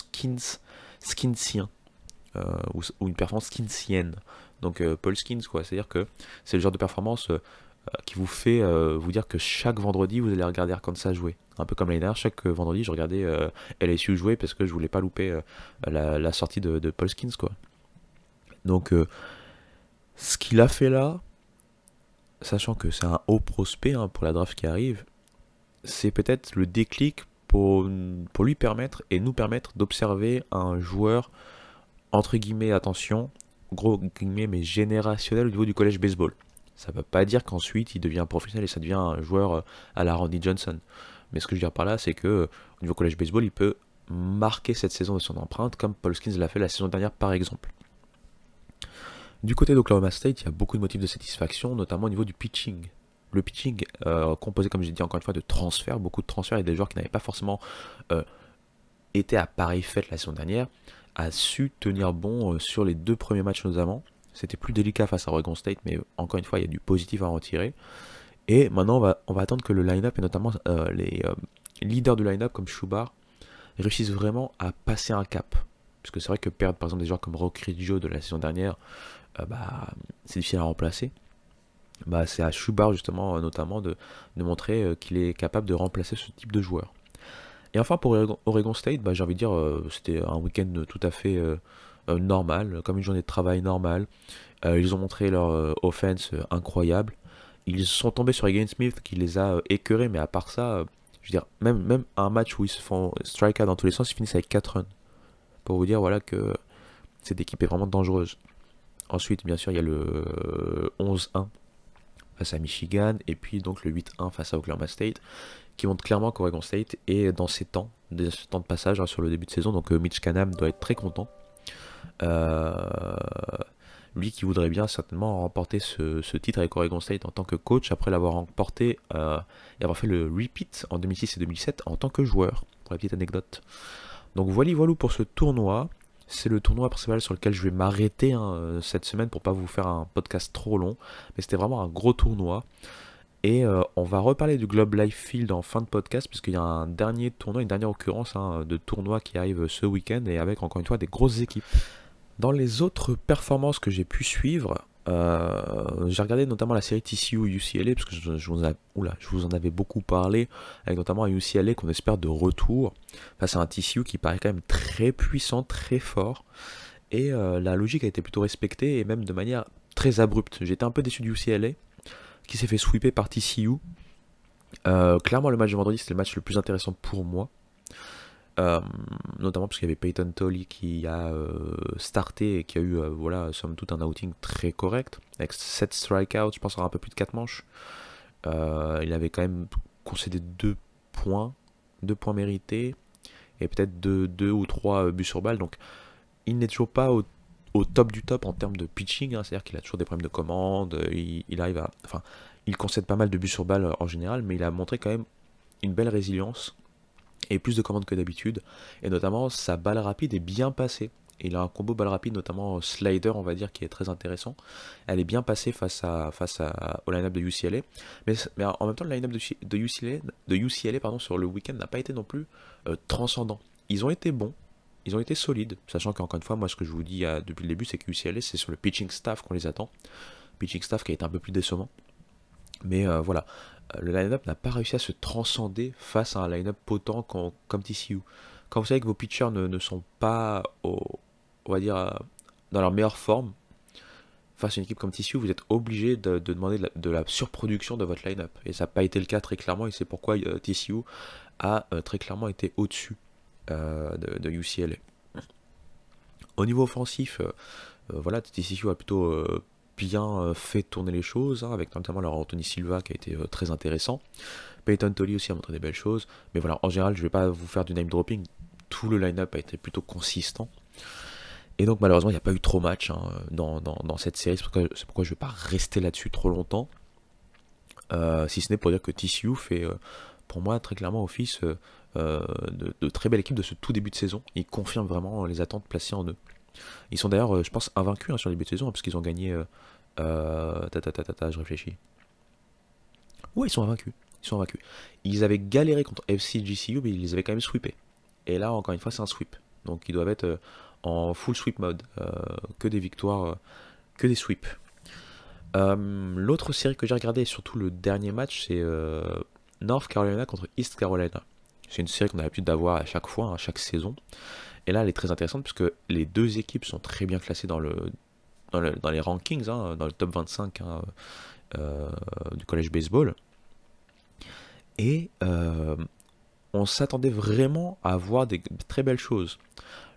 skinsien, ou une performance skinsienne. Donc Paul Skins, quoi. C'est-à-dire que c'est le genre de performance qui vous fait vous dire que chaque vendredi, vous allez regarder Arkansas jouer. Un peu comme l'année dernière, chaque vendredi, je regardais LSU jouer parce que je voulais pas louper la sortie de Paul Skins, quoi. Donc, ce qu'il a fait là, sachant que c'est un haut prospect hein, pour la draft qui arrive, c'est peut-être le déclic pour lui permettre et nous permettre d'observer un joueur, entre guillemets, attention, gros guillemets, mais générationnel au niveau du college baseball. Ça ne veut pas dire qu'ensuite il devient professionnel et ça devient un joueur à la Randy Johnson. Mais ce que je veux dire par là, c'est que au niveau college baseball, il peut marquer cette saison de son empreinte, comme Paul Skins l'a fait la saison dernière par exemple. Du côté d'Oklahoma State, il y a beaucoup de motifs de satisfaction, notamment au niveau du pitching. Le pitching, composé, comme j'ai dit encore une fois, de transferts, beaucoup de transferts et des joueurs qui n'avaient pas forcément été à pareille fête la saison dernière, a su tenir bon sur les 2 premiers matchs notamment. C'était plus délicat face à Oregon State, mais encore une fois, il y a du positif à en retirer. Et maintenant, on va attendre que le line-up, et notamment les leaders du line-up comme Schubar, réussissent vraiment à passer un cap. puisque c'est vrai que perdre par exemple des joueurs comme Rock Joe de la saison dernière, c'est difficile à remplacer. C'est à Chubar justement notamment de montrer qu'il est capable de remplacer ce type de joueur. Et enfin pour Oregon State, j'ai envie de dire c'était un week-end tout à fait normal, comme une journée de travail normale. Ils ont montré leur offense incroyable. Ils sont tombés sur Again Smith qui les a écœurés, mais à part ça, je veux dire, même un match où ils se font strike out dans tous les sens, ils finissent avec 4 runs. Pour vous dire voilà que cette équipe est vraiment dangereuse. Ensuite, bien sûr, il y a le 11-1 face à Michigan, et puis donc le 8-1 face à Oklahoma State, qui montre clairement qu'Oregon State est dans ses temps, des temps de passage sur le début de saison, donc Mitch Canham doit être très content. Euh, Lui qui voudrait bien certainement remporter ce titre avec Oregon State en tant que coach, après l'avoir remporté et avoir fait le repeat en 2006 et 2007 en tant que joueur, pour la petite anecdote. Donc voilà pour ce tournoi. C'est le tournoi principal sur lequel je vais m'arrêter cette semaine pour pas vous faire un podcast trop long. Mais c'était vraiment un gros tournoi. Et on va reparler du Globe Life Field en fin de podcast, puisqu'il y a un dernier tournoi, une dernière occurrence de tournoi qui arrive ce week-end, et avec encore une fois des grosses équipes. Dans les autres performances que j'ai pu suivre, j'ai regardé notamment la série TCU UCLA, parce que je vous en avais beaucoup parlé, avec notamment un UCLA qu'on espère de retour, face à un TCU qui paraît quand même très puissant, très fort, et la logique a été plutôt respectée, et même de manière très abrupte. J'étais un peu déçu du UCLA, qui s'est fait sweeper par TCU. Clairement, le match de vendredi, c'était le match le plus intéressant pour moi. Notamment parce qu'il y avait Peyton Tolley qui a starté et qui a eu somme toute un outing très correct avec 7 strikeouts, je pense avoir un peu plus de 4 manches. Il avait quand même concédé 2 points mérités et peut-être 2 ou 3 buts sur balle, donc il n'est toujours pas au top du top en termes de pitching, c'est-à-dire qu'il a toujours des problèmes de commande, il arrive à... Enfin, il concède pas mal de buts sur balle en général, mais il a montré quand même une belle résilience et plus de commandes que d'habitude, et notamment sa balle rapide est bien passée. Il a un combo balle rapide, notamment slider, on va dire, qui est très intéressant. Elle est bien passée au line-up de UCLA, mais en même temps, le line-up de UCLA sur le week-end n'a pas été non plus transcendant. Ils ont été bons, ils ont été solides, sachant qu'encore une fois, moi, ce que je vous dis depuis le début, c'est que UCLA, c'est sur le pitching staff qu'on les attend. Pitching staff qui a été un peu plus décevant. Mais le line-up n'a pas réussi à se transcender face à un line-up potent comme TCU. Quand vous savez que vos pitchers ne sont pas, on va dire, dans leur meilleure forme, face à une équipe comme TCU, vous êtes obligé de demander de la surproduction de votre line-up. Et ça n'a pas été le cas très clairement, et c'est pourquoi TCU a très clairement été au-dessus de UCLA. Au niveau offensif, TCU a plutôt bien fait tourner les choses, avec notamment leur Anthony Silva qui a été très intéressant. Peyton Tolley aussi a montré des belles choses, mais voilà, en général, je ne vais pas vous faire du name dropping, tout le line-up a été plutôt consistant. Et donc malheureusement, il n'y a pas eu trop match dans cette série, c'est pourquoi je ne vais pas rester là-dessus trop longtemps, si ce n'est pour dire que TCU fait, pour moi, très clairement office de très belle équipe de ce tout début de saison. Ils confirment vraiment les attentes placées en eux. Ils sont d'ailleurs, je pense, invaincus sur le début de saison, parce qu'ils ont gagné... je réfléchis. Ouais, ils sont invaincus. Ils avaient galéré contre FCGCU, mais ils les avaient quand même sweepés. Et là, encore une fois, c'est un sweep. Donc ils doivent être en full sweep mode. Que des victoires, que des sweeps. L'autre série que j'ai regardée, surtout le dernier match, c'est North Carolina contre East Carolina. C'est une série qu'on a l'habitude d'avoir à chaque fois, à chaque saison. Et là, elle est très intéressante puisque les deux équipes sont très bien classées dans les rankings, dans le top 25 du college baseball. Et on s'attendait vraiment à voir des très belles choses.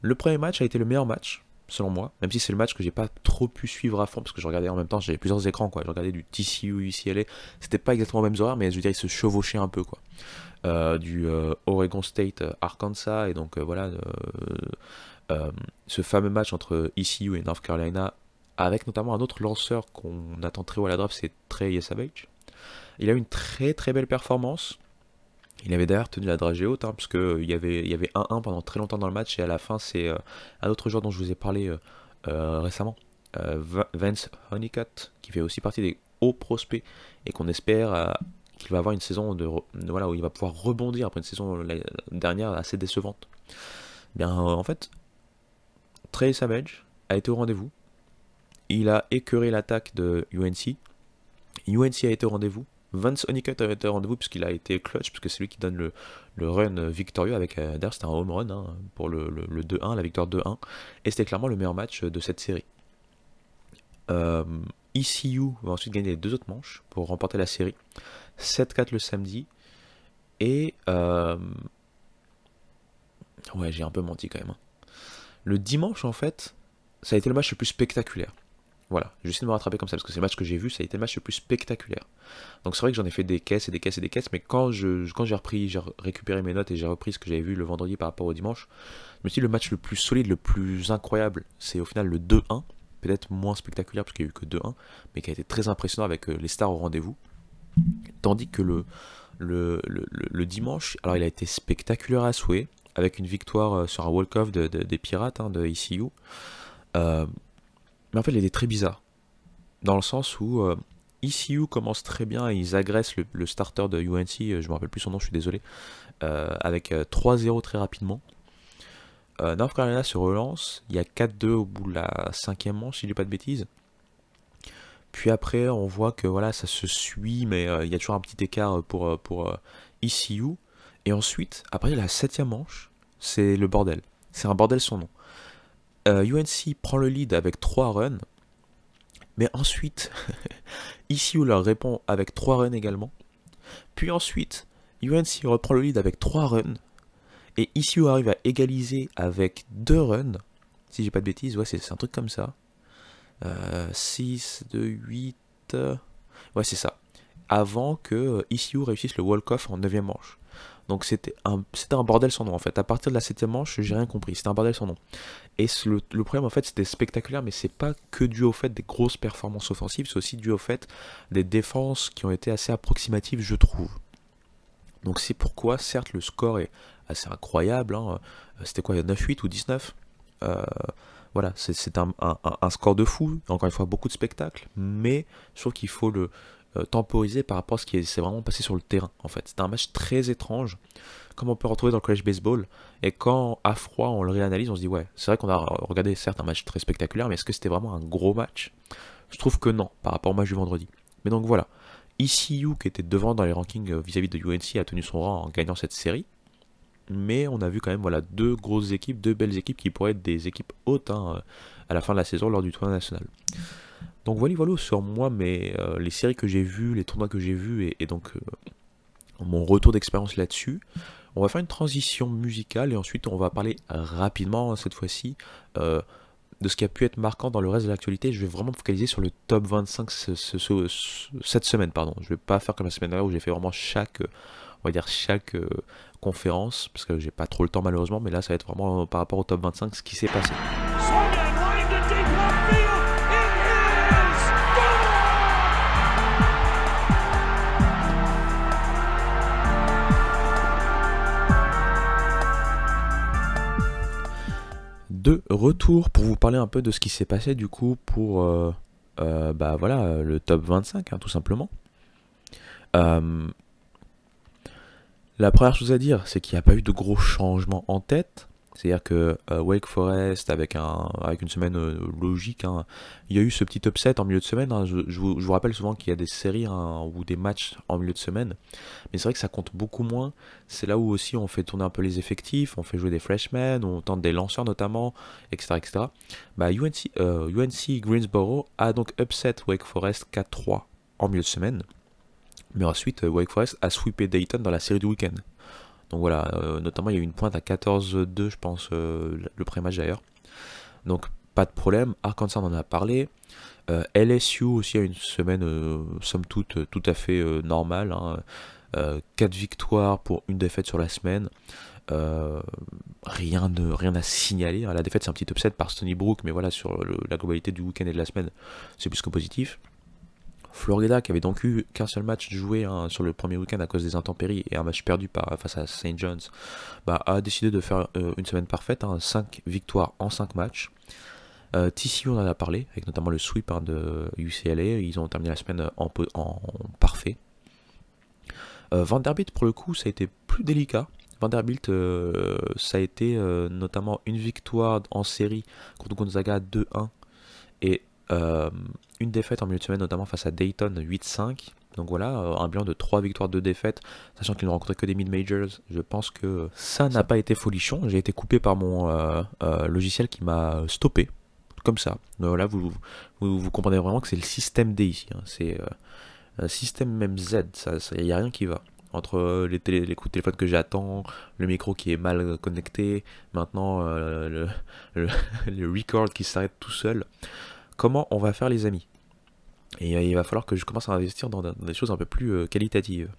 Le premier match a été le meilleur match, selon moi, même si c'est le match que j'ai pas trop pu suivre à fond, parce que je regardais en même temps, j'avais plusieurs écrans, quoi. Je regardais du TCU, UCLA, c'était pas exactement les mêmes horaires, mais je veux dire, ils se chevauchaient un peu, quoi. Du Oregon State, Arkansas, et donc ce fameux match entre ECU et North Carolina, avec notamment un autre lanceur qu'on attend très haut à la draft, c'est Trey Yesavage. Il a eu une très très belle performance. Il avait d'ailleurs tenu la dragée haute, puisque il y avait 1-1 pendant très longtemps dans le match, et à la fin, c'est un autre joueur dont je vous ai parlé récemment, Vance Honeycutt, qui fait aussi partie des hauts prospects, et qu'on espère qu'il va avoir une saison où il va pouvoir rebondir après une saison dernière assez décevante. Bien, en fait, Trey Savage a été au rendez-vous. Il a écœuré l'attaque de UNC. UNC a été au rendez-vous. Vance Honeycutt a été au rendez-vous puisqu'il a été clutch, puisque c'est lui qui donne le run victorieux avec, d'ailleurs c'était un home run hein, pour le 2-1, la victoire 2-1. Et c'était clairement le meilleur match de cette série. ECU va ensuite gagner les 2 autres manches pour remporter la série. 7-4 le samedi. Et... ouais, j'ai un peu menti quand même. Hein. Le dimanche, en fait, ça a été le match le plus spectaculaire. Voilà, je vais essayer de me rattraper comme ça, parce que c'est le match que j'ai vu, ça a été le match le plus spectaculaire. Donc c'est vrai que j'en ai fait des caisses et des caisses et des caisses, mais quand j'ai récupéré mes notes et j'ai repris ce que j'avais vu le vendredi par rapport au dimanche, je me suis dit le match le plus solide, le plus incroyable, c'est au final le 2-1, peut-être moins spectaculaire parce qu'il n'y a eu que 2-1, mais qui a été très impressionnant avec les stars au rendez-vous. Tandis que le dimanche, alors il a été spectaculaire à souhait, avec une victoire sur un walk-off des Pirates hein, de ECU. Mais en fait, il était très bizarre. Dans le sens où ECU commence très bien et ils agressent le starter de UNC, je me rappelle plus son nom, je suis désolé, avec 3-0 très rapidement. North Carolina se relance, il y a 4-2 au bout de la 5e manche, si je dis pas de bêtises. Puis après, on voit que voilà, ça se suit, mais il y a toujours un petit écart pour ECU. Et ensuite, après la 7e manche, c'est le bordel. C'est un bordel son nom. UNC prend le lead avec 3 runs, mais ensuite, ECU leur répond avec 3 runs également. Puis ensuite, UNC reprend le lead avec 3 runs, et ECU arrive à égaliser avec 2 runs, si j'ai pas de bêtises, ouais, c'est un truc comme ça. 6, 2, 8... ouais, c'est ça. Avant que ECU réussisse le walk-off en 9e manche. Donc c'était un bordel sans nom en fait. À partir de la 7e manche, j'ai rien compris. C'était un bordel sans nom. Et le problème en fait, c'était spectaculaire, mais c'est pas que dû au fait des grosses performances offensives, c'est aussi dû au fait des défenses qui ont été assez approximatives, je trouve. Donc c'est pourquoi, certes, le score est assez incroyable. Hein. C'était quoi, 9-8 ou 19 voilà, c'est un score de fou. Encore une fois, beaucoup de spectacles, mais je trouve qu'il faut le temporiser par rapport à ce qui s'est vraiment passé sur le terrain en fait. C'était un match très étrange, comme on peut retrouver dans le college baseball, et quand à froid on le réanalyse, on se dit ouais, c'est vrai qu'on a regardé certes un match très spectaculaire, mais est-ce que c'était vraiment un gros match? Je trouve que non, par rapport au match du vendredi. Mais donc voilà, ECU qui était devant dans les rankings vis-à-vis de UNC a tenu son rang en gagnant cette série, mais on a vu quand même voilà, 2 grosses équipes, 2 belles équipes qui pourraient être des équipes hautes hein, à la fin de la saison lors du tournoi national. Donc voilà sur moi, mais les séries que j'ai vues, les tournois que j'ai vus, et donc mon retour d'expérience là-dessus. On va faire une transition musicale et ensuite on va parler rapidement cette fois-ci de ce qui a pu être marquant dans le reste de l'actualité. Je vais vraiment me focaliser sur le top 25 cette semaine, pardon. Je vais pas faire comme la semaine dernière où j'ai fait vraiment chaque conférence, parce que j'ai pas trop le temps malheureusement, mais là ça va être vraiment par rapport au top 25 ce qui s'est passé. De retour pour vous parler un peu de ce qui s'est passé du coup pour bah voilà le top 25 hein, tout simplement. La première chose à dire, c'est qu'il n'y a pas eu de gros changements en tête. C'est-à-dire que Wake Forest, avec une semaine logique, hein, il y a eu ce petit upset en milieu de semaine. Hein. Je vous rappelle souvent qu'il y a des séries hein, ou des matchs en milieu de semaine. Mais c'est vrai que ça compte beaucoup moins. C'est là où aussi on fait tourner un peu les effectifs, on fait jouer des freshmen, on tente des lanceurs notamment, etc. etc. Bah, UNC Greensboro a donc upset Wake Forest 4-3 en milieu de semaine. Mais ensuite, Wake Forest a sweepé Dayton dans la série du week-end. Donc voilà, notamment il y a eu une pointe à 14-2, je pense, le pré-match d'ailleurs. Donc pas de problème, Arkansas on en a parlé. LSU aussi a une semaine, somme toute, tout à fait normale. Hein. 4 victoires pour une défaite sur la semaine. Rien à signaler. La défaite c'est un petit upset par Stony Brook, mais voilà, sur la globalité du week-end et de la semaine, c'est plus que positif. Florida, qui avait donc eu qu'un seul match joué hein, sur le premier week-end à cause des intempéries et un match perdu face à St. John's, bah, a décidé de faire une semaine parfaite, hein, 5 victoires en 5 matchs. TCU, on en a parlé, avec notamment le sweep hein, de UCLA, ils ont terminé la semaine en parfait. Vanderbilt, pour le coup, ça a été plus délicat. Vanderbilt, ça a été notamment une victoire en série contre Gonzaga 2-1 et une défaite en milieu de semaine, notamment face à Dayton 8-5. Donc voilà, un bilan de 3 victoires, 2 défaites, sachant qu'ils n'ont rencontré que des mid-majors. Je pense que ça n'a pas été folichon. J'ai été coupé par mon logiciel qui m'a stoppé, comme ça. Donc là, vous comprenez vraiment que c'est le système D ici. Hein. C'est un système même Z, il n'y a rien qui va. Entre les coups de téléphone que j'attends, le micro qui est mal connecté, maintenant le, le record qui s'arrête tout seul. Comment on va faire les amis? Et il va falloir que je commence à investir dans des choses un peu plus qualitatives.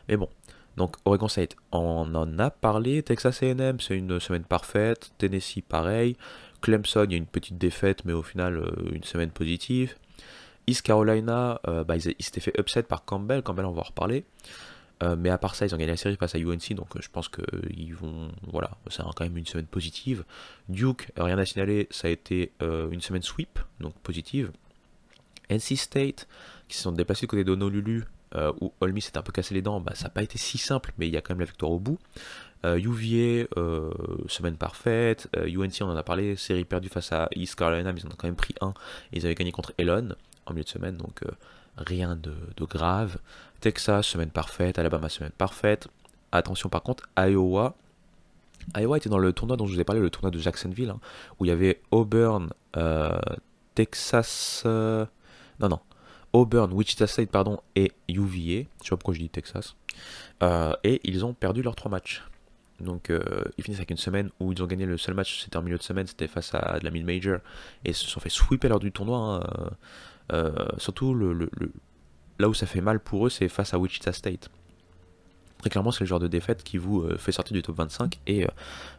Mais bon, donc Oregon State, on en a parlé. Texas A&M, c'est une semaine parfaite. Tennessee, pareil. Clemson, il y a une petite défaite, mais au final, une semaine positive. East Carolina, ils s'étaient fait upset par Campbell. Campbell, on va en reparler. Mais à part ça, ils ont gagné la série face à UNC, donc je pense qu'ils vont. Voilà, c'est quand même une semaine positive. Duke, rien à signaler, ça a été une semaine sweep, donc positive. NC State, qui se sont déplacés du côté d'Honolulu, où Ole Miss s'est un peu cassé les dents, ça n'a pas été si simple, mais il y a quand même la victoire au bout. UVA, semaine parfaite. UNC, on en a parlé, série perdue face à East Carolina, mais ils en ont quand même pris un. Et ils avaient gagné contre Elon en milieu de semaine, donc rien de grave. Texas, semaine parfaite. Alabama, semaine parfaite. Attention par contre, Iowa. Iowa était dans le tournoi dont je vous ai parlé, le tournoi de Jacksonville, hein, où il y avait Auburn, Texas. Non. Auburn, Wichita State, pardon, et UVA. Je sais pas pourquoi je dis Texas. Et ils ont perdu leurs 3 matchs. Donc ils finissent avec une semaine où ils ont gagné le seul match, c'était en milieu de semaine, c'était face à de la mid-major, et ils se sont fait sweeper lors du tournoi. Hein. Surtout là où ça fait mal pour eux, c'est face à Wichita State. Très clairement, c'est le genre de défaite qui vous fait sortir du top 25, et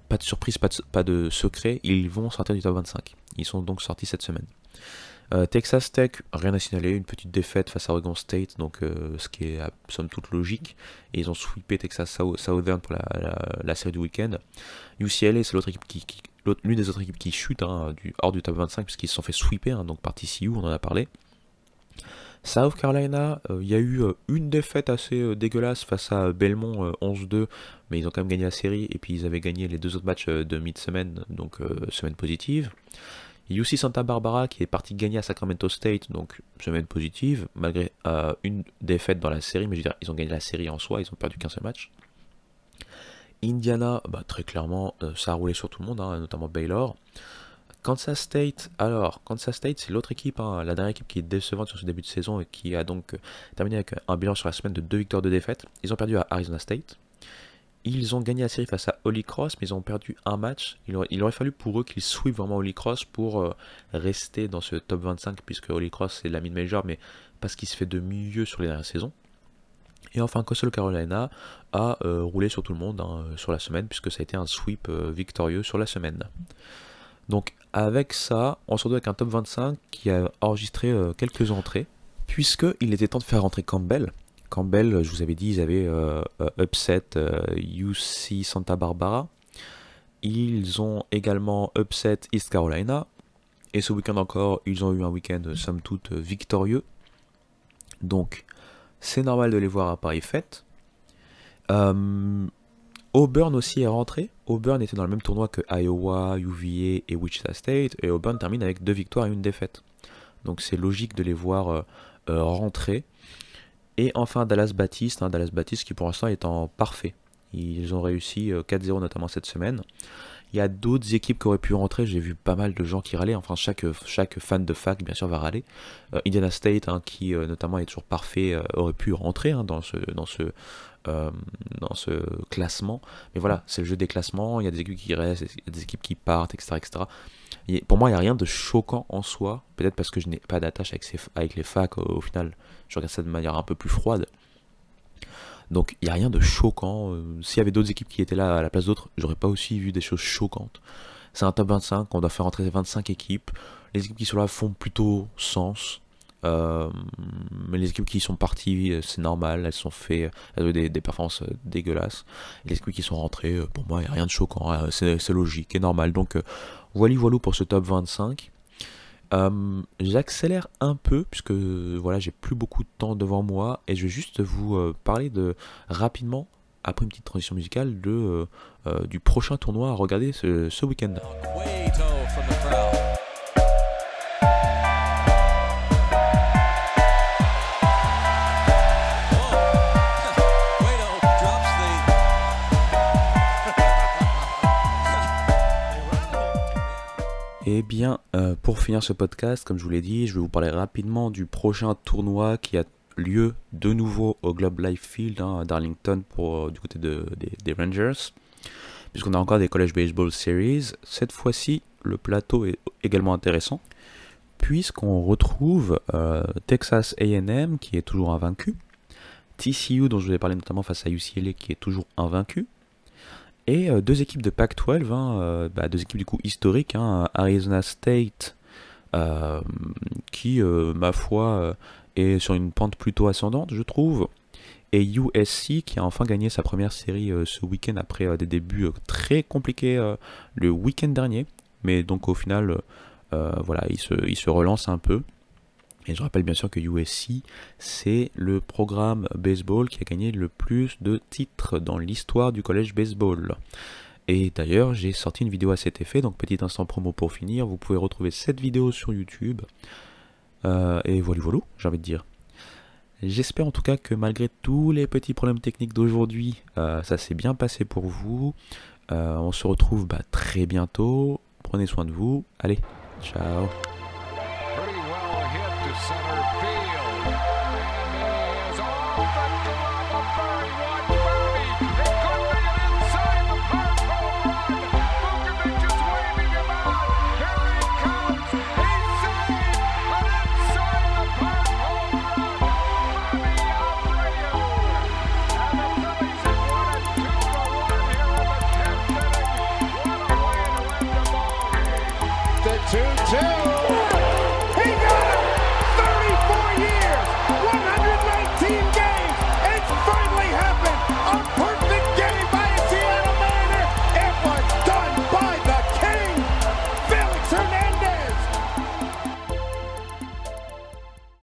pas de surprise, pas de secret, ils vont sortir du top 25. Ils sont donc sortis cette semaine. Texas Tech, rien à signaler, une petite défaite face à Oregon State, donc ce qui est somme toute logique, et ils ont sweepé Texas Southern pour la série du week-end. UCLA, c'est l'autre équipe l'une des autres équipes qui chute hein, hors du top 25 puisqu'ils se sont fait sweeper, hein, donc par TCU, on en a parlé. South Carolina, il y a eu une défaite assez dégueulasse face à Belmont 11-2, mais ils ont quand même gagné la série, et puis ils avaient gagné les 2 autres matchs de mid-semaine, donc semaine positive. UC Santa Barbara qui est parti gagner à Sacramento State, donc semaine positive, malgré une défaite dans la série, mais je veux dire, ils ont gagné la série en soi, ils ont perdu qu'un seul match. Indiana, très clairement, ça a roulé sur tout le monde, hein, notamment Baylor. Kansas State, alors, Kansas State, c'est l'autre équipe, hein, la dernière équipe qui est décevante sur ce début de saison et qui a donc terminé avec un bilan sur la semaine de 2 victoires, 2 défaites. Ils ont perdu à Arizona State. Ils ont gagné la série face à Holy Cross, mais ils ont perdu un match. Il aurait fallu pour eux qu'ils sweep vraiment Holy Cross pour rester dans ce top 25, puisque Holy Cross c'est la mid-major, mais parce qu'il se fait de mieux sur les dernières saisons. Et enfin, Coastal Carolina a roulé sur tout le monde hein, sur la semaine, puisque ça a été un sweep victorieux sur la semaine. Donc avec ça, on se retrouve avec un top 25 qui a enregistré quelques entrées, puisqu'il était temps de faire rentrer Campbell. Campbell, je vous avais dit, ils avaient upset UC Santa Barbara. Ils ont également upset East Carolina. Et ce week-end encore, ils ont eu un week-end somme toute victorieux. Donc, c'est normal de les voir à Paris fête. Auburn aussi est rentré. Auburn était dans le même tournoi que Iowa, UVA et Wichita State. Et Auburn termine avec 2 victoires et 1 défaite. Donc c'est logique de les voir rentrer. Et enfin Dallas Baptiste, Dallas Baptiste qui pour l'instant est en parfait. Ils ont réussi 4-0 notamment cette semaine. Il y a d'autres équipes qui auraient pu rentrer, j'ai vu pas mal de gens qui râlaient, enfin chaque fan de fac bien sûr va râler. Indiana State qui notamment est toujours parfait aurait pu rentrer dans ce classement. Mais voilà, c'est le jeu des classements, il y a des équipes qui restent, il y a des équipes qui partent, etc. etc. Et pour moi il n'y a rien de choquant en soi, peut-être parce que je n'ai pas d'attache avec les facs au final, je regarde ça de manière un peu plus froide. Donc il n'y a rien de choquant. S'il y avait d'autres équipes qui étaient là à la place d'autres, j'aurais pas aussi vu des choses choquantes. C'est un top 25, on doit faire entrer 25 équipes. Les équipes qui sont là font plutôt sens. Mais les équipes qui sont parties, c'est normal, elles ont eu des performances dégueulasses. Et les équipes qui sont rentrées, pour moi, il n'y a rien de choquant, c'est logique et normal. Donc voilà pour ce top 25. J'accélère un peu puisque voilà j'ai plus beaucoup de temps devant moi et je vais juste vous parler rapidement après une petite transition musicale, du prochain tournoi à regarder ce week-end. Eh bien, pour finir ce podcast, comme je vous l'ai dit, je vais vous parler rapidement du prochain tournoi qui a lieu de nouveau au Globe Life Field à Darlington du côté des Rangers, puisqu'on a encore des College Baseball Series. Cette fois-ci, le plateau est également intéressant, puisqu'on retrouve Texas A&M qui est toujours invaincu, TCU dont je vous ai parlé notamment face à UCLA qui est toujours invaincu, et deux équipes de Pac-12, deux équipes du coup historiques, Arizona State qui, ma foi, est sur une pente plutôt ascendante, je trouve, et USC qui a enfin gagné sa première série ce week-end après des débuts très compliqués le week-end dernier, mais donc au final, voilà, il se relance un peu. Et je rappelle bien sûr que USC, c'est le programme baseball qui a gagné le plus de titres dans l'histoire du college baseball. Et d'ailleurs, j'ai sorti une vidéo à cet effet, donc petit instant promo pour finir. Vous pouvez retrouver cette vidéo sur YouTube. Et voilà, j'ai envie de dire. J'espère en tout cas que malgré tous les petits problèmes techniques d'aujourd'hui, ça s'est bien passé pour vous. On se retrouve très bientôt. Prenez soin de vous. Allez, ciao.